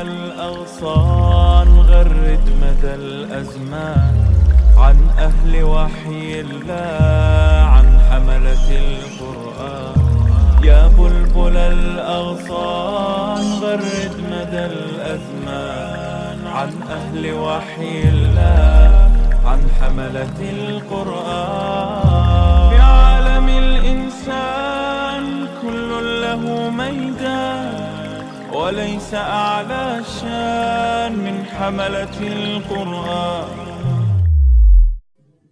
الأغصان غرد مدى الأزمان عن أهل وحي الله عن حملة القرآن يا بلبل الأغصان غرد مدى الأزمان عن أهل وحي الله عن حملة القرآن في عالم الإنسان كل له ميدان وليس أعلى شان من حملة القرآن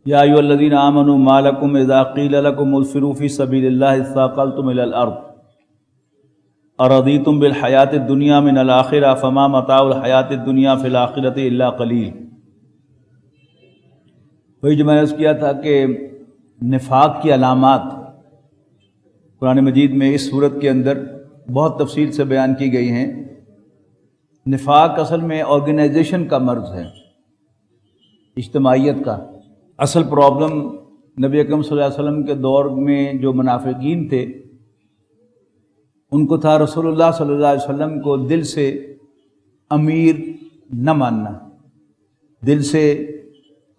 یا ایھا الذین آمنوا ما لکم اذا قیل لکم انفروا فی سبیل اللہ اثاقلتم الی الارض ارضیتم بالحیاۃ الدنیا من الآخرہ فما متاع الحیاۃ الدنیا فی الآخرۃ الا قلیل۔ وہی جو میں نے عرض کیا تھا کہ نفاق کی علامات قرآن مجید میں اس صورت کے اندر بہت تفصیل سے بیان کی گئی ہیں۔ نفاق اصل میں آرگنائزیشن کا مرض ہے، اجتماعیت کا۔ اصل پرابلم نبی اکرم صلی اللہ علیہ وسلم کے دور میں جو منافقین تھے ان کو تھا رسول اللہ صلی اللہ علیہ وسلم کو دل سے امیر نہ ماننا، دل سے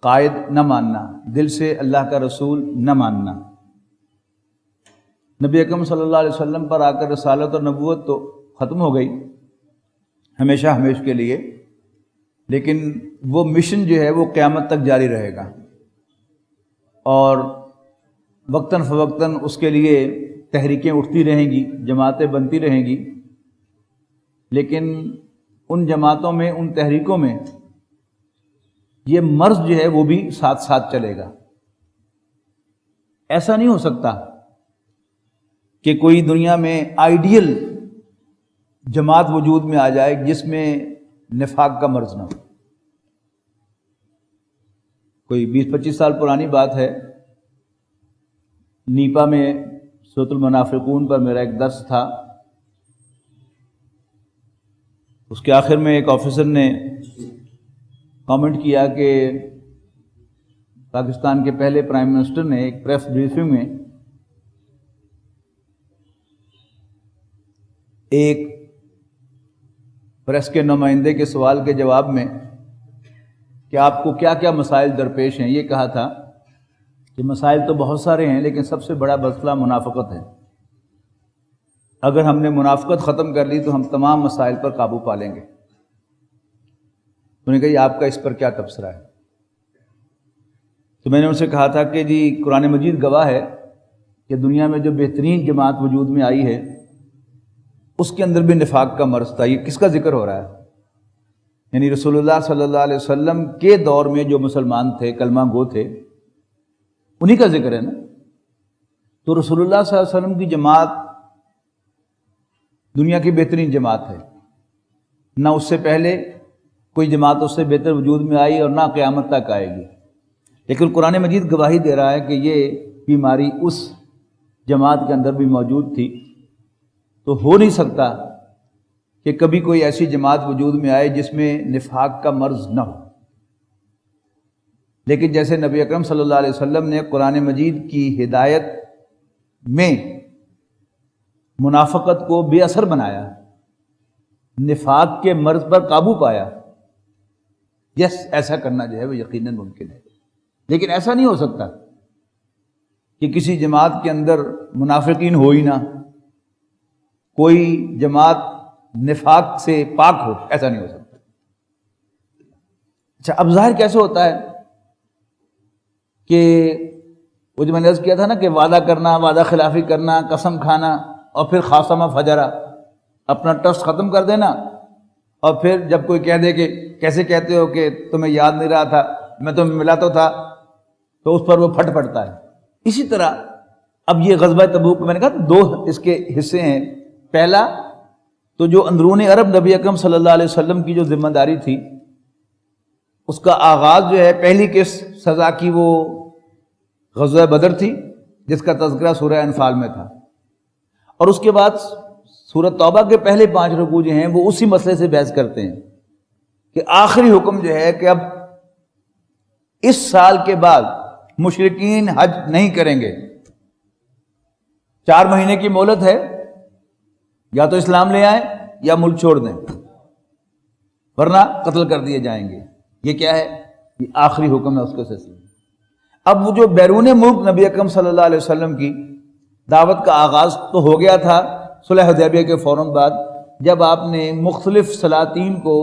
قائد نہ ماننا، دل سے اللہ کا رسول نہ ماننا۔ نبی اکرم صلی اللہ علیہ وسلم پر آ کر رسالت اور نبوت تو ختم ہو گئی ہمیشہ ہمیشہ کے لیے، لیکن وہ مشن جو ہے وہ قیامت تک جاری رہے گا، اور وقتاً فوقتاً اس کے لیے تحریکیں اٹھتی رہیں گی، جماعتیں بنتی رہیں گی، لیکن ان جماعتوں میں، ان تحریکوں میں یہ مرض جو ہے وہ بھی ساتھ ساتھ چلے گا۔ ایسا نہیں ہو سکتا کہ کوئی دنیا میں آئیڈیل جماعت وجود میں آ جائے جس میں نفاق کا مرض نہ ہو۔ کوئی 20-25 سال پرانی بات ہے، نیپا میں سورۃ المنافقون پر میرا ایک درس تھا۔ اس کے آخر میں ایک آفیسر نے کامنٹ کیا کہ پاکستان کے پہلے پرائم منسٹر نے ایک پریس بریفنگ میں ایک پریس کے نمائندے کے سوال کے جواب میں کہ آپ کو کیا کیا مسائل درپیش ہیں، یہ کہا تھا کہ مسائل تو بہت سارے ہیں لیکن سب سے بڑا مسئلہ منافقت ہے۔ اگر ہم نے منافقت ختم کر لی تو ہم تمام مسائل پر قابو پا لیں گے۔ انہوں نے کہا آپ کا اس پر کیا تبصرہ ہے؟ تو میں نے ان سے کہا تھا کہ جی قرآن مجید گواہ ہے کہ دنیا میں جو بہترین جماعت وجود میں آئی ہے اس کے اندر بھی نفاق کا مرض تھا۔ یہ کس کا ذکر ہو رہا ہے؟ یعنی رسول اللہ صلی اللہ علیہ وسلم کے دور میں جو مسلمان تھے، کلمہ گو تھے، انہی کا ذکر ہے نا۔ تو رسول اللہ صلی اللہ علیہ وسلم کی جماعت دنیا کی بہترین جماعت ہے، نہ اس سے پہلے کوئی جماعت اس سے بہتر وجود میں آئی اور نہ قیامت تک آئے گی۔ لیکن قرآن مجید گواہی دے رہا ہے کہ یہ بیماری اس جماعت کے اندر بھی موجود تھی، تو ہو نہیں سکتا کہ کبھی کوئی ایسی جماعت وجود میں آئے جس میں نفاق کا مرض نہ ہو۔ لیکن جیسے نبی اکرم صلی اللہ علیہ وسلم نے قرآن مجید کی ہدایت میں منافقت کو بے اثر بنایا، نفاق کے مرض پر قابو پایا، ایسا کرنا جو ہے وہ یقیناً ممکن ہے۔ لیکن ایسا نہیں ہو سکتا کہ کسی جماعت کے اندر منافقین ہو ہی نہ، کوئی جماعت نفاق سے پاک ہو، ایسا نہیں ہو سکتا۔ اچھا، اب ظاہر کیسے ہوتا ہے کہ وہ جو میں نے عرض کیا تھا نا کہ وعدہ کرنا، وعدہ خلافی کرنا، قسم کھانا، اور پھر خاصمہ فجرا، اپنا ٹرسٹ ختم کر دینا، اور پھر جب کوئی کہہ دے کہ کیسے کہتے ہو کہ تمہیں یاد نہیں رہا تھا، میں تمہیں ملا تو تھا، تو اس پر وہ پھٹ پڑتا ہے۔ اسی طرح اب یہ غزوہ تبوک میں نے کہا 2 اس کے حصے ہیں۔ پہلا تو جو اندرون عرب نبی اکرم صلی اللہ علیہ وسلم کی جو ذمہ داری تھی، اس کا آغاز جو ہے پہلی کس سزا کی وہ غزوہ بدر تھی، جس کا تذکرہ سورہ انفال میں تھا، اور اس کے بعد سورہ توبہ کے پہلے 5 رکوع جو ہیں وہ اسی مسئلے سے بحث کرتے ہیں کہ آخری حکم جو ہے کہ اب اس سال کے بعد مشرکین حج نہیں کریں گے، 4 مہینے کی مہلت ہے، یا تو اسلام لے آئیں یا ملک چھوڑ دیں۔ ورنہ قتل کر دیے جائیں گے۔ یہ کیا ہے؟ یہ آخری حکم ہے اس کے سلسلے میں۔ اب وہ جو بیرون ملک نبی اکرم صلی اللہ علیہ وسلم کی دعوت کا آغاز تو ہو گیا تھا صلح حدیبیہ کے فوراً بعد، جب آپ نے مختلف سلاطین کو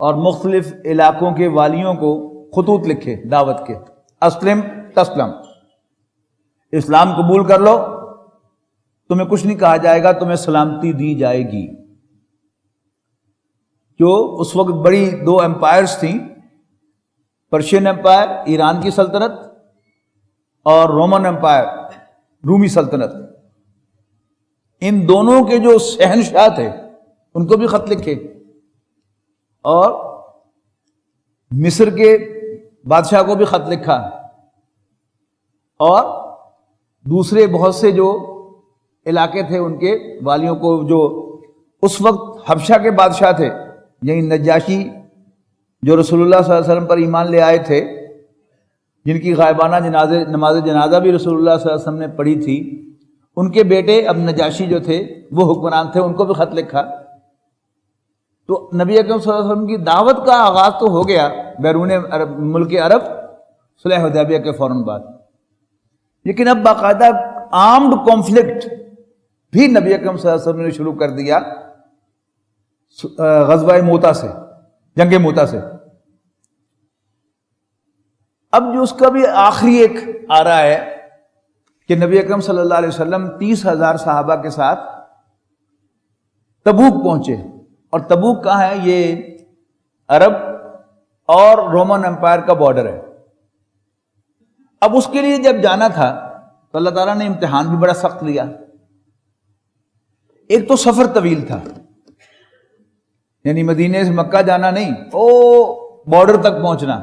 اور مختلف علاقوں کے والیوں کو خطوط لکھے دعوت کے، اسلم تسلم، اسلام قبول کر لو، تمہیں کچھ نہیں کہا جائے گا، تمہیں سلامتی دی جائے گی۔ جو اس وقت بڑی دو امپائرز تھیں، پرشین امپائر ایران کی سلطنت اور رومن امپائر رومی سلطنت، ان دونوں کے جو شہنشاہ تھے ان کو بھی خط لکھے، اور مصر کے بادشاہ کو بھی خط لکھا، اور دوسرے بہت سے جو علاقے تھے ان کے والیوں کو، جو اس وقت حبشہ کے بادشاہ تھے، یعنی نجاشی جو رسول اللہ صلی اللہ علیہ وسلم پر ایمان لے آئے تھے، جن کی غائبانہ نماز جنازہ بھی رسول اللہ صلی اللہ علیہ وسلم نے پڑھی تھی، ان کے بیٹے اب نجاشی جو تھے وہ حکمران تھے، ان کو بھی خط لکھا۔ تو نبی اکرم صلی اللہ علیہ وسلم کی دعوت کا آغاز تو ہو گیا بیرون ملک عرب صلح حدیبیہ کے فوراً بعد، لیکن اب باقاعدہ آرمڈ کانفلکٹ بھی نبی اکرم صلی اللہ علیہ وسلم نے شروع کر دیا غزوہ موتا سے، جنگ موتا سے۔ اب جو اس کا بھی آخری ایک آ رہا ہے کہ نبی اکرم صلی اللہ علیہ وسلم 30,000 صحابہ کے ساتھ تبوک پہنچے، اور تبوک کہاں ہے؟ یہ عرب اور رومن امپائر کا بارڈر ہے۔ اب اس کے لیے جب جانا تھا تو اللہ تعالیٰ نے امتحان بھی بڑا سخت لیا۔ ایک تو سفر طویل تھا، یعنی مدینے سے مکہ جانا نہیں، او بارڈر تک پہنچنا۔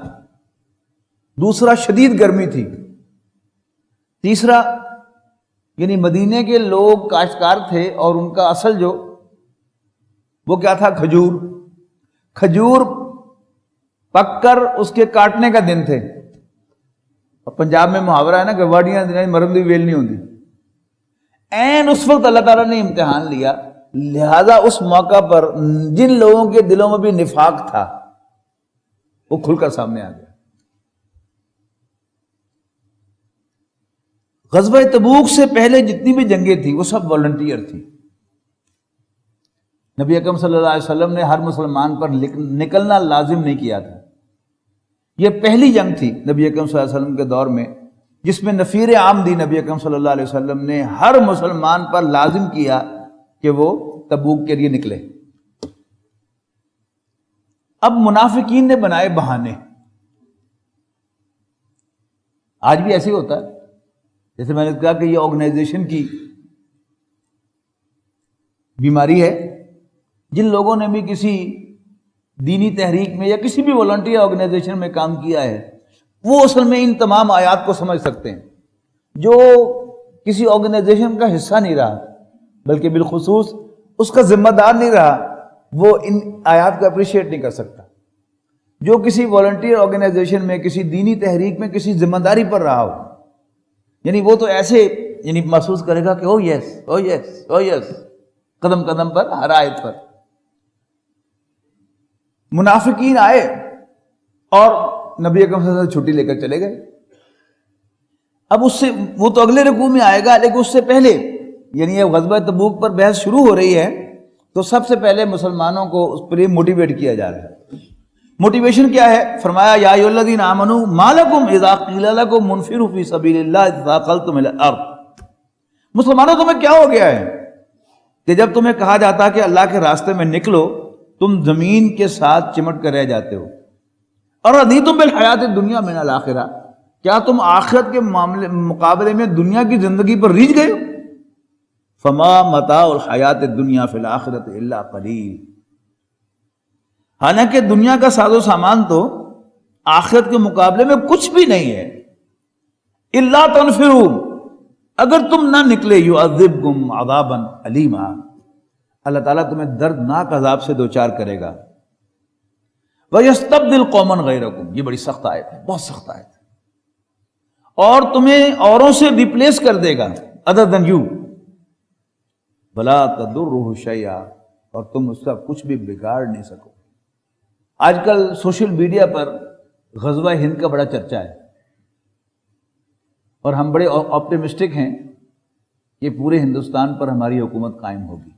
دوسرا شدید گرمی تھی۔ تیسرا یعنی مدینے کے لوگ کاشتکار تھے، اور ان کا اصل جو وہ کیا تھا؟ کھجور۔ کھجور پک کر اس کے کاٹنے کا دن تھے، اور پنجاب میں محاورہ ہے نا کہ واڑیاں مرم دی ویل نہیں ہوتی۔ این اس وقت اللہ تعالیٰ نے امتحان لیا، لہذا اس موقع پر جن لوگوں کے دلوں میں بھی نفاق تھا وہ کھل کر سامنے آ گیا۔ غزوہ تبوک سے پہلے جتنی بھی جنگیں تھیں وہ سب والنٹیئر تھی۔ نبی اکرم صلی اللہ علیہ وسلم نے ہر مسلمان پر نکلنا لازم نہیں کیا تھا۔ یہ پہلی جنگ تھی نبی اکرم صلی اللہ علیہ وسلم کے دور میں جس میں نفیر عام دی نبی اکرم صلی اللہ علیہ وسلم نے ہر مسلمان پر لازم کیا کہ وہ تبوک کے لیے نکلے۔ اب منافقین نے بنائے بہانے۔ آج بھی ایسے ہی ہوتا ہے، جیسے میں نے کہا کہ یہ آرگنائزیشن کی بیماری ہے۔ جن لوگوں نے بھی کسی دینی تحریک میں یا کسی بھی والنٹیئر آرگنائزیشن میں کام کیا ہے، وہ اصل میں ان تمام آیات کو سمجھ سکتے ہیں۔ جو کسی آرگنائزیشن کا حصہ نہیں رہا بلکہ بالخصوص اس کا ذمہ دار نہیں رہا، وہ ان آیات کو اپریشیٹ نہیں کر سکتا۔ جو کسی والنٹیئر آرگنائزیشن میں، کسی دینی تحریک میں کسی ذمہ داری پر رہا ہو، یعنی وہ تو ایسے یعنی محسوس کرے گا کہ او یس او یس او یس، قدم قدم پر، ہر آیت پر۔ منافقین آئے اور نبی اکرم صلی اللہ علیہ وسلم چھٹی لے کر چلے گئے۔ اب اس سے وہ تو اگلے رکوع میں آئے گا، لیکن اس سے پہلے یعنی یہ غزوہ تبوک پر بحث شروع ہو رہی ہے تو سب سے پہلے مسلمانوں کو اس پر موٹیویٹ کیا جا رہا ہے۔ موٹیویشن کیا ہے؟ فرمایا یا ایھا الذین آمنوا ما لکم اذا قیل لکم انفروا فی سبیل اللہ اثاقلتم الی الارض۔ مسلمانوں تمہیں کیا ہو گیا ہے کہ جب تمہیں کہا جاتا کہ اللہ کے راستے میں نکلو تم زمین کے ساتھ چمٹ کر رہ جاتے ہو۔ اور رضیتم بالحیات الدنیا من الآخرہ، کیا تم آخرت کے مقابلے میں دنیا کی زندگی پر ریجھ گئے ہو؟ فما متاع الحیات الدنیا فی الآخرۃ الا قلیل۔ حالانکہ دنیا کا ساز و سامان تو آخرت کے مقابلے میں کچھ بھی نہیں ہے۔ الا تنفروا، اگر تم نہ نکلے، یعذبکم عذابا علیما، اللہ تعالیٰ تمہیں دردناک عذاب سے دوچار کرے گا۔ وَيَسْتَبْدِلْ قَوْمًا غَيْرَكُمْ، یہ بڑی سخت آیت ہے، بہت سخت آیت ہے، اور تمہیں اوروں سے ریپلیس کر دے گا other than you، وَلَا تَضُرُّهُ شَيْئًا، اور تم اس کا کچھ بھی بگاڑ نہیں سکو۔ آج کل سوشل میڈیا پر غزوہ ہند کا بڑا چرچا ہے، اور ہم بڑے آپٹیمسٹک ہیں کہ پورے ہندوستان پر ہماری حکومت قائم ہوگی،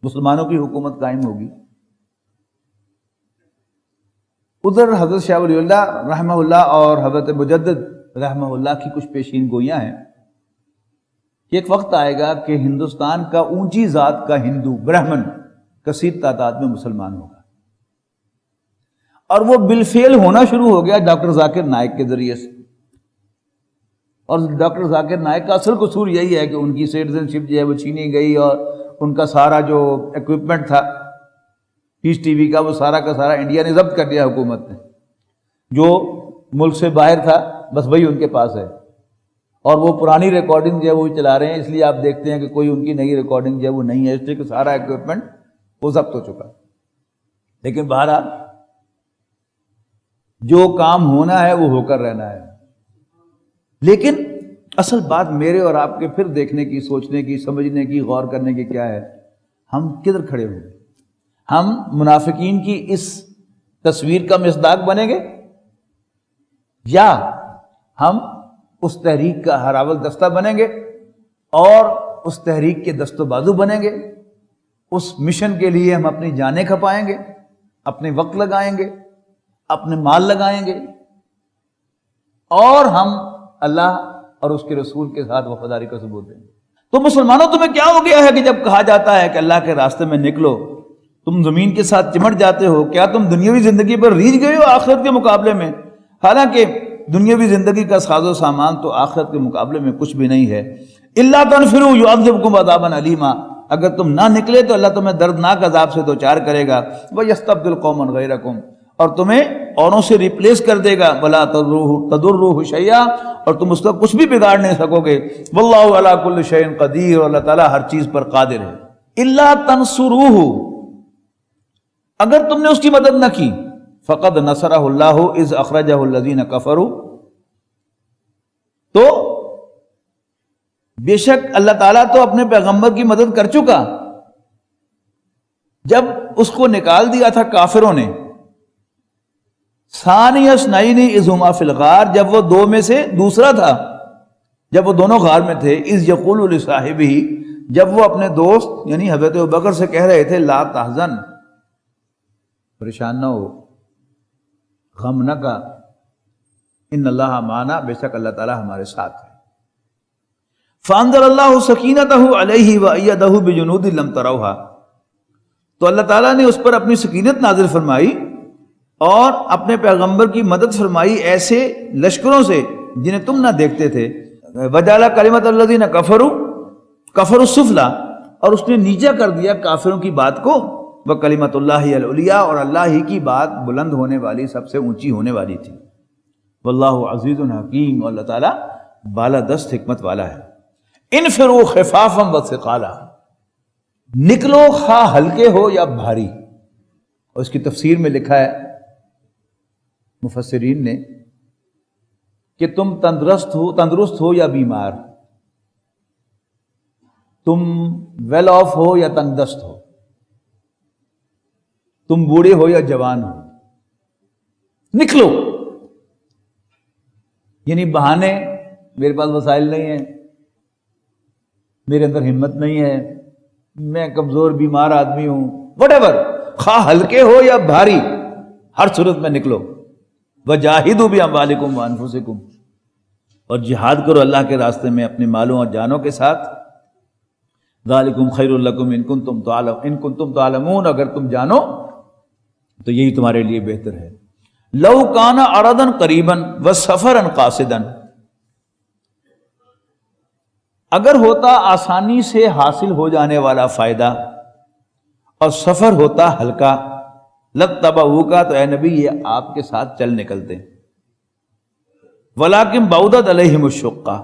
مسلمانوں کی حکومت قائم ہوگی۔ ادھر حضرت شاہ ولی اللہ رحمہ اللہ اور حضرت مجدد رحمہ اللہ کی کچھ پیشین گوئیاں ہیں کہ ایک وقت آئے گا کہ ہندوستان کا اونچی ذات کا ہندو برہمن کثیر تعداد میں مسلمان ہوگا، اور وہ بالفعل ہونا شروع ہو گیا ڈاکٹر ذاکر نائک کے ذریعے سے۔ اور ڈاکٹر ذاکر نائک کا اصل قصور یہی ہے کہ ان کی سٹیزن شپ جو ہے وہ چھینی گئی، اور ان کا سارا جو ایکوپمنٹ تھا پیس ٹی وی کا وہ سارا کا سارا انڈیا نے ضبط کر لیا، حکومت نے، جو ملک سے باہر تھا بس وہی ان کے پاس ہے، اور وہ پرانی ریکارڈنگ جو ہے وہ چلا رہے ہیں، اس لیے آپ دیکھتے ہیں کہ کوئی ان کی نئی ریکارڈنگ جو ہے وہ نہیں ہے، اس لیے کہ سارا ایکوپمنٹ وہ ضبط ہو چکا۔ لیکن بہرحال جو کام ہونا ہے وہ ہو کر رہنا ہے۔ لیکن اصل بات میرے اور آپ کے پھر دیکھنے کی، سوچنے کی، سمجھنے کی، غور کرنے کی کیا ہے، ہم کدھر کھڑے ہوئے؟ ہم منافقین کی اس تصویر کا مصداق بنیں گے، یا ہم اس تحریک کا ہراول دستہ بنیں گے اور اس تحریک کے دست و بازو بنیں گے؟ اس مشن کے لیے ہم اپنی جانیں کھپائیں گے، اپنے وقت لگائیں گے، اپنے مال لگائیں گے، اور ہم اللہ اور اس کے رسول کے ساتھ وفاداری کا ثبوت دیں گے؟ تو مسلمانوں تمہیں کیا ہو گیا ہے کہ جب کہا جاتا ہے کہ اللہ کے راستے میں نکلو تم زمین کے ساتھ چمٹ جاتے ہو؟ کیا تم دنیاوی زندگی پر ریجھ گئے ہو آخرت کے مقابلے میں؟ حالانکہ دنیاوی زندگی کا ساز و سامان تو آخرت کے مقابلے میں کچھ بھی نہیں ہے۔ الا تنفروا يعذبكم عذابا الیما، اگر تم نہ نکلے تو اللہ تمہیں دردناک عذاب سے دوچار کرے گا، وَيَسْتَبْدِلْ قَوْمًا غَيْرَكُمْ، اور تمہیں اوروں سے ریپلیس کر دے گا، وَلَا تَضُرُّوهُ شَيْئًا، اور تم اس کا کچھ بھی بگاڑ نہیں سکو گے، وَاللَّهُ عَلَىٰ كُلِّ شَيْءٍ قَدِيرٌ، اور اللہ تعالیٰ ہر چیز پر قادر ہے۔ الا تنصروه، اگر تم نے اس کی مدد نہ کی، فقد نصرہ اللہ اذ اخرجہ الذین کفروا، تو بے شک اللہ تعالیٰ تو اپنے پیغمبر کی مدد کر چکا جب اس کو نکال دیا تھا کافروں نے۔ ثانی اثنین اذ ہما فی الغار، جب وہ دو میں سے دوسرا تھا، جب وہ دونوں غار میں تھے، اذ یقول لصاحبہ، جب وہ اپنے دوست یعنی حضرت ابوبکر سے کہہ رہے تھے، لا تحزن، پریشان نہ ہو، غم نہ کا، ان اللہ معنا، بے شک اللہ تعالیٰ ہمارے ساتھ ہے۔ فانزل اللہ سکینتہ علیہ وایدہ بجنود لم تروہا، تو اللہ تعالیٰ نے اس پر اپنی سکینت نازل فرمائی اور اپنے پیغمبر کی مدد فرمائی ایسے لشکروں سے جنہیں تم نہ دیکھتے تھے۔ وجعل کلمۃ الذین کفروا کفروا السفلی، اور اس نے نیچا کر دیا کافروں کی بات کو، وکلمۃ اللہ العلیٰ، اور اللہ ہی کی بات بلند ہونے والی، سب سے اونچی ہونے والی تھی۔ واللہ عزیز حکیم، اور اللہ تعالیٰ بالا دست حکمت والا ہے۔ انفروا خفافا وثقالا، نکلو خواہ ہلکے ہو یا بھاری۔ اور اس کی تفسیر میں لکھا ہے مفسرین نے کہ تم تندرست ہو یا بیمار، تم ویل آف ہو یا تنگ دست ہو، تم بوڑھے ہو یا جوان ہو، نکلو۔ یعنی بہانے، میرے پاس وسائل نہیں ہیں، میرے اندر ہمت نہیں ہے، میں کمزور بیمار آدمی ہوں، وٹ ایور، خواہ ہلکے ہو یا بھاری، ہر صورت میں نکلو۔ وجاہدوا باموالکم وانفسکم، اور جہاد کرو اللہ کے راستے میں اپنے مالوں اور جانوں کے ساتھ۔ ذالکم خیر لکم ان کنتم تعلمون، اگر تم جانو تو یہی تمہارے لیے بہتر ہے۔ لو کان عرضا قریبا وسفرا قاصدا، اگر ہوتا آسانی سے حاصل ہو جانے والا فائدہ اور سفر ہوتا ہلکا، لتبعوک، تو اے نبی یہ آپ کے ساتھ چل نکلتے، ولکن بعدت علیہم الشقہ،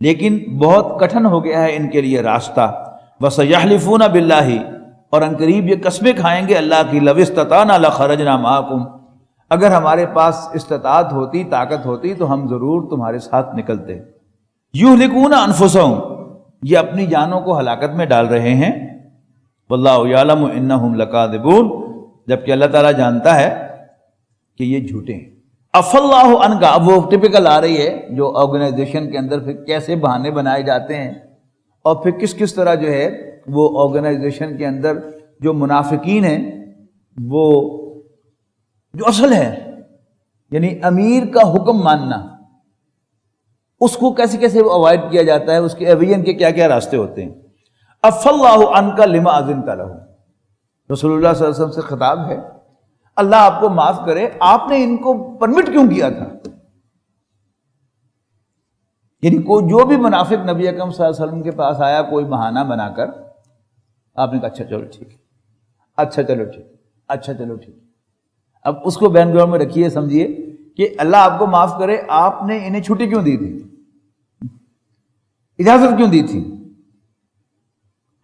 لیکن بہت کٹھن ہو گیا ہے ان کے لیے راستہ، وسیحلفون باللہ، اور عنقریب یہ قسمیں کھائیں گے اللہ کی، لو استطعنا لخرجنا معکم، اگر ہمارے پاس استطاعت ہوتی، طاقت ہوتی تو ہم ضرور تمہارے ساتھ نکلتے۔ یہلکون انفسہم، یہ اپنی جانوں کو ہلاکت میں ڈال رہے ہیں۔ واللہ یعلم انہم لکاذبون، جبکہ اللہ تعالیٰ جانتا ہے کہ یہ جھوٹے ہیں. عف اللہ عنک، اب وہ ٹپیکل آ رہی ہے جو آرگنائزیشن کے اندر پھر کیسے بہانے بنائے جاتے ہیں اور پھر کس طرح جو ہے وہ آرگنائزیشن کے اندر جو منافقین ہیں وہ جو اصل ہے یعنی امیر کا حکم ماننا، اس کو کیسے کیسے اوائڈ کیا جاتا ہے، اس کے ایوین کے کیا کیا راستے ہوتے ہیں. عف اللہ عنک لما اذنت لہ، رسول اللہ صلی اللہ علیہ وسلم سے خطاب ہے، اللہ آپ کو معاف کرے، آپ نے ان کو پرمٹ کیوں کیا تھا؟ یعنی کوئی جو بھی منافق نبی اکرم صلی اللہ علیہ وسلم کے پاس آیا کوئی بہانہ بنا کر، آپ نے کہا اچھا چلو ٹھیک ہے، اچھا چلو ٹھیک، اچھا چلو ٹھیک. اب اس کو بیک گراؤنڈ میں رکھیے، سمجھیے کہ اللہ آپ کو معاف کرے، آپ نے انہیں چھٹی کیوں دی تھی، اجازت کیوں دی تھی؟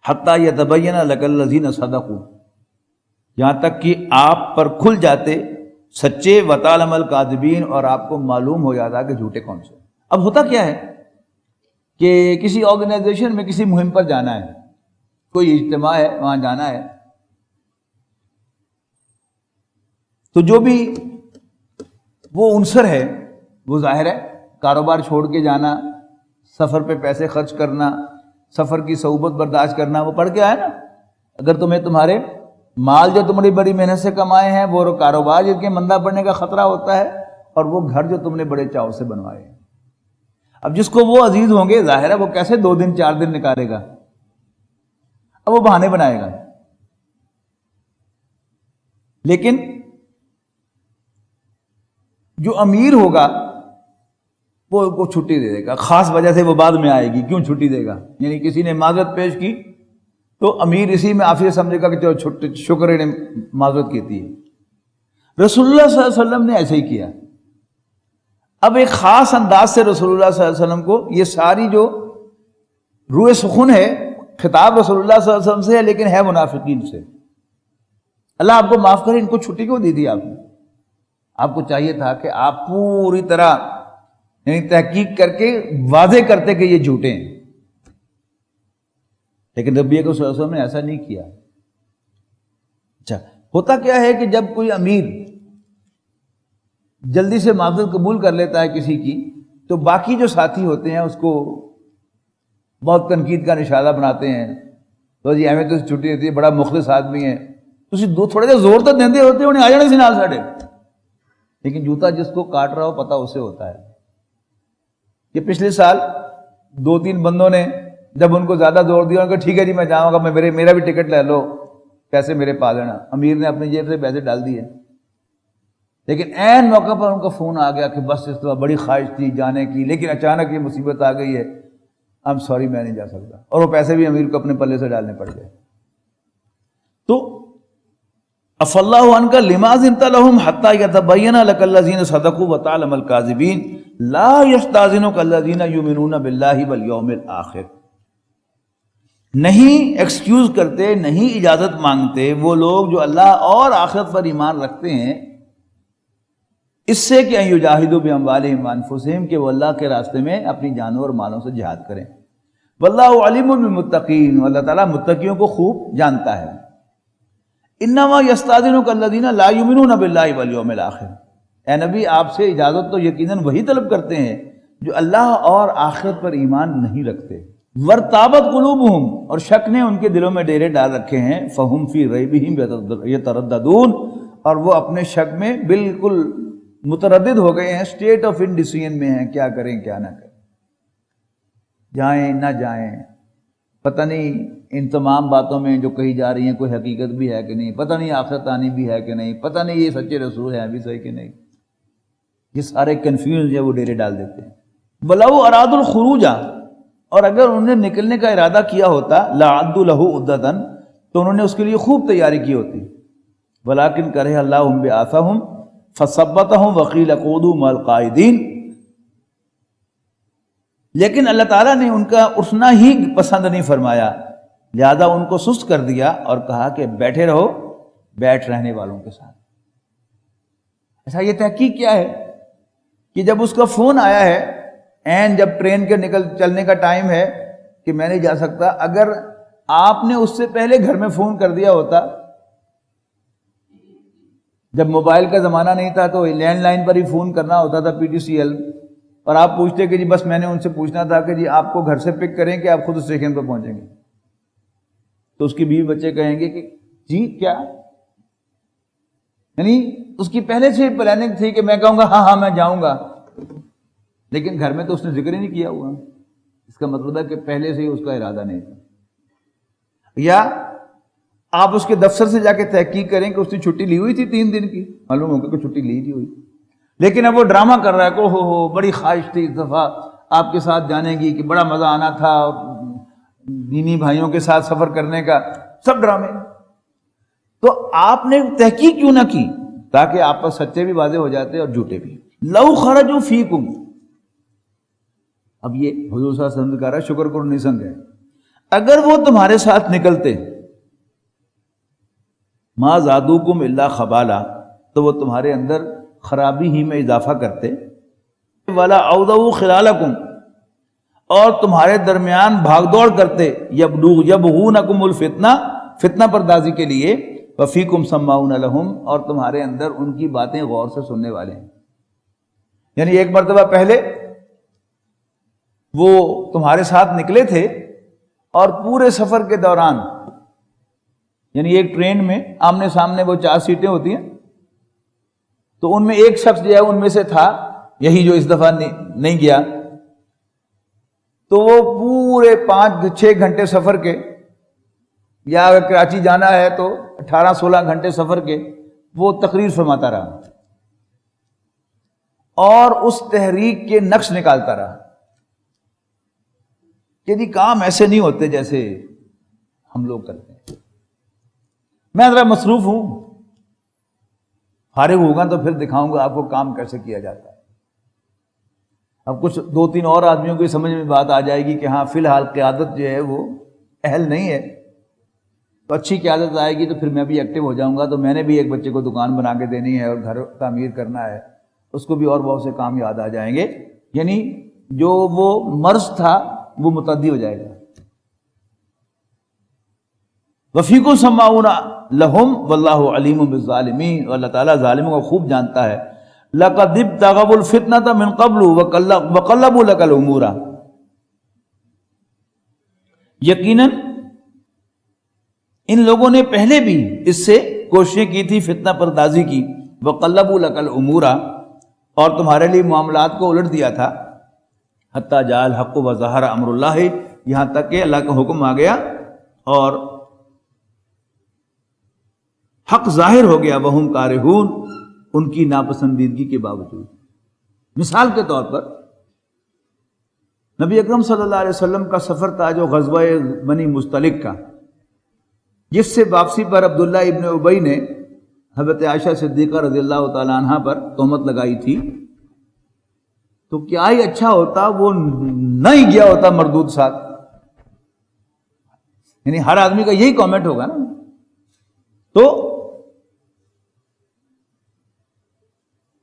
حتیٰ یتبین لک الذین صدقوا، یہاں تک کہ آپ پر کھل جاتے سچے، وتعلم الکاذبین، اور آپ کو معلوم ہو جاتا کہ جھوٹے کون سے. اب ہوتا کیا ہے کہ کسی آرگنائزیشن میں کسی مہم پر جانا ہے، کوئی اجتماع ہے وہاں جانا ہے، تو جو بھی وہ عنصر ہے وہ ظاہر ہے کاروبار چھوڑ کے جانا، سفر پہ پیسے خرچ کرنا، سفر کی صعوبت برداشت کرنا، وہ پڑھ کے آئے نا. اگر تمہیں تمہارے مال جو تمہاری بڑی محنت سے کمائے ہیں، وہ کاروبار جن کے مندہ پڑنے کا خطرہ ہوتا ہے، اور وہ گھر جو تم نے بڑے چاؤ سے بنوائے ہیں. اب جس کو وہ عزیز ہوں گے، ظاہر ہے وہ کیسے 2 دن 4 دن نکالے گا، اب وہ بہانے بنائے گا. لیکن جو امیر ہوگا وہ چھٹی دے دے گا، خاص وجہ سے وہ بعد میں آئے گی. کیوں چھٹی دے گا؟ یعنی کسی نے معذرت پیش کی تو امیر اسی میں عافیت سمجھے گا کہ چلو شکر ہے نے معذرت کی تھی. رسول اللہ صلی اللہ علیہ وسلم نے ایسے ہی کیا. اب ایک خاص انداز سے رسول اللہ صلی اللہ علیہ وسلم کو یہ ساری جو روح سخن ہے، خطاب رسول اللہ صلی اللہ علیہ وسلم سے ہے لیکن ہے منافقین سے. اللہ آپ کو معاف کرے، ان کو چھٹی کیوں دی تھی آپ نے؟ آپ کو چاہیے تھا کہ آپ پوری طرح یعنی تحقیق کر کے واضح کرتے کہ یہ جھوٹے ہیں. لیکن نبی کو صلی اللہ علیہ وسلم نے ایسا نہیں کیا. اچھا، ہوتا کیا ہے کہ جب کوئی امیر جلدی سے معذرت قبول کر لیتا ہے کسی کی، تو باقی جو ساتھی ہوتے ہیں اس کو بہت تنقید کا نشانہ بناتے ہیں. تو جی ہمیں تو چھٹی ہوتی ہے، بڑا مخلص آدمی ہے، تو تھوڑے سے زور تو دیندے ہوتے انہیں آ جانے سے نال ساڑے. لیکن جوتا جس کو کاٹ رہا ہو پتہ اسے ہوتا ہے. کہ پچھلے سال 2-3 بندوں نے جب ان کو زیادہ زور دیا، ان کو ٹھیک ہے جی میں جاؤں گا، میرا بھی ٹکٹ لے لو، پیسے میرے پا دینا. امیر نے اپنی جیب سے پیسے ڈال دیے، لیکن عین موقع پر ان کا فون آ گیا کہ بس اس طرح بڑی خواہش تھی جانے کی، لیکن اچانک یہ مصیبت آ گئی ہے، I'm sorry میں نہیں جا سکتا. اور وہ پیسے بھی امیر کو اپنے پلے سے ڈالنے پڑ گئے. تو عف اللہ عنک لما اذنت لهم حتى يتبين لك الذين صدقوا وتعلم الكاذبين لا يستاذنك الذين يؤمنون بالله واليوم الآخر. نہیں ایکسکیوز کرتے، نہیں اجازت مانگتے وہ لوگ جو اللہ اور آخرت پر ایمان رکھتے ہیں، اس سے کہ ان یجاہدوا باموالہم وانفسہم، کہ وہ اللہ کے راستے میں اپنی جانوں اور مالوں سے جہاد کریں. واللہ علیم بالمتقین، اللہ تعالیٰ متقیوں کو خوب جانتا ہے. انما یستاذنک الذین لا یؤمنون باللہ والیوم الآخر، اے نبی آپ سے اجازت تو یقیناً وہی طلب کرتے ہیں جو اللہ اور آخرت پر ایمان نہیں رکھتے. ورتابت قلوبہم، اور شک نے ان کے دلوں میں ڈیرے ڈال رکھے ہیں. فہم فی ریبہم یترددون، اور وہ اپنے شک میں بالکل متردد ہو گئے ہیں، اسٹیٹ آف انڈیسیژن میں ہیں، کیا کریں کیا نہ کریں، جائیں نہ جائیں. پتہ نہیں ان تمام باتوں میں جو کہی جا رہی ہیں کوئی حقیقت بھی ہے کہ نہیں، پتہ نہیں آخرت آنی بھی ہے کہ نہیں، پتہ نہیں یہ سچے رسول ہیں بھی صحیح کہ نہیں. یہ سارے کنفیوز جو وہ ڈیرے ڈال دیتے ہیں. وَلَوْ أَرَادُوا الْخُرُوجَ، اور اگر انہوں نے نکلنے کا ارادہ کیا ہوتا، لَعَدُّوا لَهُ عُدَّةً، تو انہوں نے اس کے لیے خوب تیاری کی ہوتی. وَلَٰكِنْ كَرِهَ اللَّهُ بِعَاثَهُمْ فَثَبَّتَهُمْ وَقِيلَ قُعُودُوا مَعَ الْقَاعِدِينَ، لیکن اللہ تعالیٰ نے ان کا اٹھنا ہی پسند نہیں فرمایا، لہذا ان کو سست کر دیا اور کہا کہ بیٹھے رہو بیٹھ رہنے والوں کے ساتھ. ایسا یہ تحقیق کیا ہے کہ جب اس کا فون آیا ہے، عین جب ٹرین کے چلنے کا ٹائم ہے کہ میں نہیں جا سکتا، اگر آپ نے اس سے پہلے گھر میں فون کر دیا ہوتا جب موبائل کا زمانہ نہیں تھا تو لینڈ لائن پر ہی فون کرنا ہوتا تھا PTCL، اور آپ پوچھتے کہ جی بس میں نے ان سے پوچھنا تھا کہ جی آپ کو گھر سے پک کریں کہ آپ خود اسٹیشن پر پہنچیں گے، تو اس کی بیوی بچے کہیں گے کہ جی کیا، یعنی اس کی پہلے سے پلاننگ تھی کہ میں کہوں گا ہاں میں جاؤں گا، لیکن گھر میں تو اس نے ذکر ہی نہیں کیا ہوا، اس کا مطلب ہے کہ پہلے سے ہی اس کا ارادہ نہیں تھا۔ یا آپ اس کے دفتر سے جا کے تحقیق کریں کہ اس نے چھٹی لی ہوئی تھی 3 دن کی، معلوم ہوگا کہ چھٹی لی ہوئی، لیکن اب وہ ڈرامہ کر رہا ہے کہ ہو بڑی خواہش تھی اس دفعہ آپ کے ساتھ جانے کی، کہ بڑا مزہ آنا تھا دینی بھائیوں کے ساتھ سفر کرنے کا، سب ڈرامے۔ تو آپ نے تحقیق کیوں نہ کی تاکہ آپ پر سچے بھی واضح ہو جاتے اور جھوٹے بھی۔ لو خرجوا فیکم، اب یہ حضور صلی اللہ علیہ وسلم کا رہا شکر کرو نسنگ ہے، اگر وہ تمہارے ساتھ نکلتے ما زادوکم الا خبالا، تو وہ تمہارے اندر خرابی ہی میں اضافہ کرتے، ولا اوضوا خلالکم، اور تمہارے درمیان بھاگ دوڑ کرتے، یبغونکم الفتنہ، فتنہ پردازی کے لیے، وفیکم سماعون لہم، اور تمہارے اندر ان کی باتیں غور سے سننے والے ہیں۔ یعنی ایک مرتبہ پہلے وہ تمہارے ساتھ نکلے تھے اور پورے سفر کے دوران، یعنی ایک ٹرین میں آمنے سامنے وہ 4 سیٹیں ہوتی ہیں، تو ان میں ایک شخص جو ہے ان میں سے تھا یہی جو اس دفعہ نہیں گیا، تو وہ پورے 5-6 گھنٹے سفر کے، یا اگر کراچی جانا ہے تو 18-16 گھنٹے سفر کے وہ تقریر فرماتا رہا اور اس تحریک کے نقش نکالتا رہا کہ جی کام ایسے نہیں ہوتے جیسے ہم لوگ کرتے ہیں، میں ذرا مصروف ہوں، فارغ ہوگا تو پھر دکھاؤں گا آپ کو کام کیسے کیا جاتا ہے۔ اب کچھ 2-3 اور آدمیوں کی سمجھ میں بات آ جائے گی کہ ہاں فی الحال قیادت جو ہے وہ اہل نہیں ہے، تو اچھی قیادت آئے گی تو پھر میں بھی ایکٹیو ہو جاؤں گا، تو میں نے بھی ایک بچے کو دکان بنا کے دینی ہے اور گھر تعمیر کرنا ہے، اس کو بھی اور بہت سے کام یاد آ جائیں گے، یعنی جو وہ مرض تھا وہ متعدی ہو جائے گا۔ وفیکم سماعون لہم واللہ علیم بالظالمین، اور اللہ تعالیٰ ظالموں کو خوب جانتا ہے۔ لقد ابتغوا الفتنة من قبل وقلبوا لك الامور، یقیناً ان لوگوں نے پہلے بھی اس سے کوششیں کی تھی فتنہ پردازی کی، وقلبوا لك الامور، اور تمہارے لیے معاملات کو الٹ دیا تھا، حتی جاء الحق وظہر امر اللہ، یہاں تک کہ اللہ کا حکم آ گیا اور حق ظاہر ہو گیا، وہم کارہون، ان کی ناپسندیدگی کے باوجود۔ مثال کے طور پر نبی اکرم صلی اللہ علیہ وسلم کا سفر تھا جو غزوہ بنی مستلق کا، جس سے واپسی پر عبداللہ ابن ابی نے حضرت عائشہ صدیقہ رضی اللہ تعالی عنہ پر تہمت لگائی تھی، تو کیا ہی اچھا ہوتا وہ نہیں گیا ہوتا مردود ساتھ، یعنی ہر آدمی کا یہی کامنٹ ہوگا نا۔ تو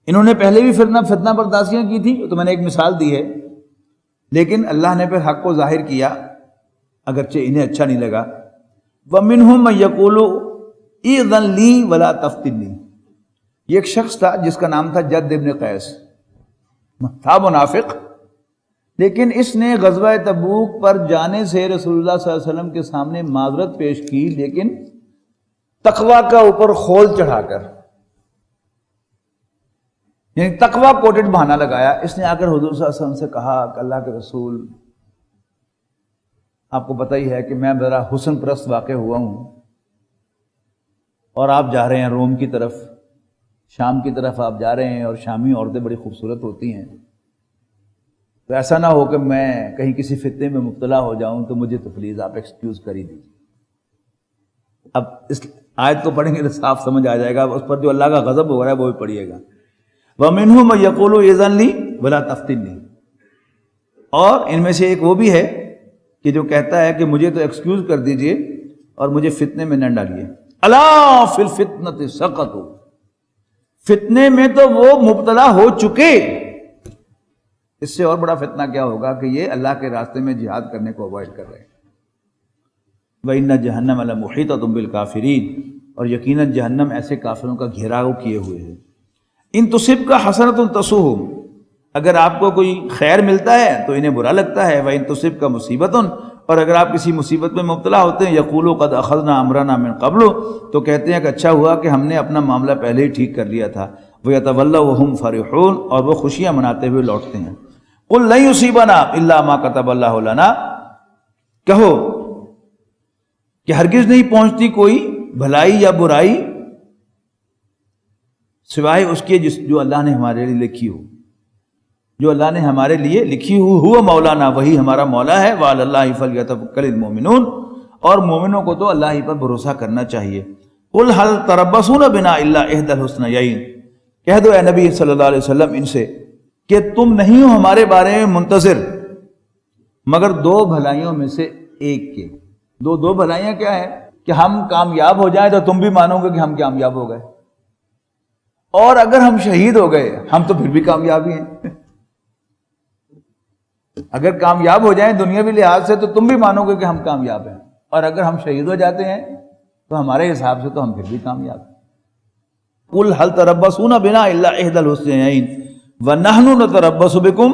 انہوں نے پہلے بھی فتنہ پردازیاں کی تھی، تو میں نے ایک مثال دی ہے، لیکن اللہ نے پھر حق کو ظاہر کیا اگرچہ انہیں اچھا نہیں لگا۔ وَمِنْهُمْ مَن يَقُولُ اِذْنْ لِي وَلَا تَفْتِنِّي، یہ ایک شخص تھا جس کا نام تھا جد ابن قیس، تھا منافق، لیکن اس نے غزوہ تبوک پر جانے سے رسول اللہ صلی اللہ علیہ وسلم کے سامنے معذرت پیش کی، لیکن تقویٰ کا اوپر خول چڑھا کر، یعنی تقویٰ کوٹڈ بہانہ لگایا۔ اس نے آ کر حضور صلی اللہ علیہ وسلم سے کہا کہ اللہ کے رسول، آپ کو پتہ ہی ہے کہ میں ذرا حسن پرست واقع ہوا ہوں، اور آپ جا رہے ہیں روم کی طرف، شام کی طرف آپ جا رہے ہیں، اور شامی عورتیں بڑی خوبصورت ہوتی ہیں، تو ایسا نہ ہو کہ میں کہیں کسی فتنے میں مبتلا ہو جاؤں، تو مجھے تو پلیز آپ ایکسکیوز کر ہی دیجیے۔ اب اس آیت کو پڑھیں گے تو صاف سمجھ آ جائے گا، اس پر جو اللہ کا غضب ہو رہا ہے وہ بھی پڑھیے گا۔ وَمِنْهُمْ مَن يَقُولُ اِذْنْ لِي وَلَا تَفْتِنِّي، اور ان میں سے ایک وہ بھی ہے کہ جو کہتا ہے کہ مجھے تو ایکسکیوز کر دیجئے اور مجھے فتنے میں نہ ڈالیے۔ الا فی الفتنۃ سقطوا، فتنے میں تو وہ مبتلا ہو چکے، اس سے اور بڑا فتنہ کیا ہوگا کہ یہ اللہ کے راستے میں جہاد کرنے کو اوائڈ کر رہے ہیں۔ وَإِنَّ جَهَنَّمَ لَمُحِيطَةٌ بِالْكَافِرِينَ، اور یقیناً جہنم ایسے کافروں کا گھیراؤ کیے ہوئے ہے۔ ان تصب کا حسنۃ تسؤہم، اگر آپ کو کوئی خیر ملتا ہے تو انہیں برا لگتا ہے، وَإِن تصب کا مصیبت، اور اگر آپ کسی مصیبت میں مبتلا ہوتے ہیں یقولوا قد اخذنا امرنا من قبل، تو کہتے ہیں کہ اچھا ہوا کہ ہم نے اپنا معاملہ پہلے ہی ٹھیک کر لیا تھا، وَيَتَوَلَّوْا وَهُمْ فَرِحُونَ، اور وہ خوشیاں مناتے ہوئے لوٹتے ہیں۔ قُل لَن يُصِيبَنَا إِلَّا مَا كَتَبَ اللَّهُ لَنَا، کہو کہ ہرگز نہیں پہنچتی کوئی بھلائی یا برائی سوائے اس کے جو اللہ نے ہمارے لیے لکھی ہو، جو اللہ نے ہمارے لیے لکھی ہو مولانا، وہی ہمارا مولا ہے، وعلی اللہ فلیتوکل المؤمنون، اور مومنوں کو تو اللہ ہی پر بھروسہ کرنا چاہیے۔ قل هل تربصون بنا الا احدى الحسنيين، کہہ دو اے نبی صلی اللہ علیہ وسلم ان سے کہ تم نہیں ہو ہمارے بارے میں منتظر مگر دو بھلائیوں میں سے ایک کے۔ دو بھلائیاں کیا ہیں؟ کہ ہم کامیاب ہو جائیں تو تم بھی مانو گے کہ ہم کامیاب ہو گئے، اور اگر ہم شہید ہو گئے ہم تو پھر بھی کامیاب ہی ہیں۔ اگر کامیاب ہو جائیں دنیاوی لحاظ سے تو تم بھی مانو گے کہ ہم کامیاب ہیں، اور اگر ہم شہید ہو جاتے ہیں تو ہمارے حساب سے تو ہم پھر بھی کامیاب ہیں۔ قل هل تربصون بنا الا احدى الحسنيين ونحن نتربص بكم،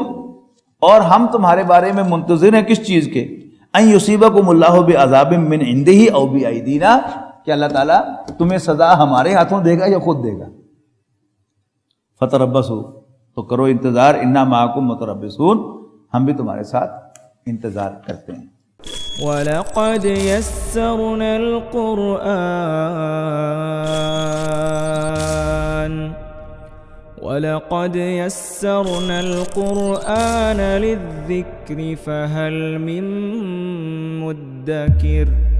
اور ہم تمہارے بارے میں منتظر ہیں کس چیز کے؟ ان یصیبکم اللہ بعذاب من عنده او بایدینا، کہ اللہ تعالیٰ تمہیں سزا ہمارے ہاتھوں دے گا یا خود دے گا۔ فتربصوا، تو کرو انتظار، انا معکم متربصون، ہم بھی تمہارے ساتھ انتظار کرتے ہیں۔ وَلَقَدْ يَسَّرْنَا الْقُرْآنَ لِلذِّكْرِ فَهَلْ مِن مُّدَّكِرٍ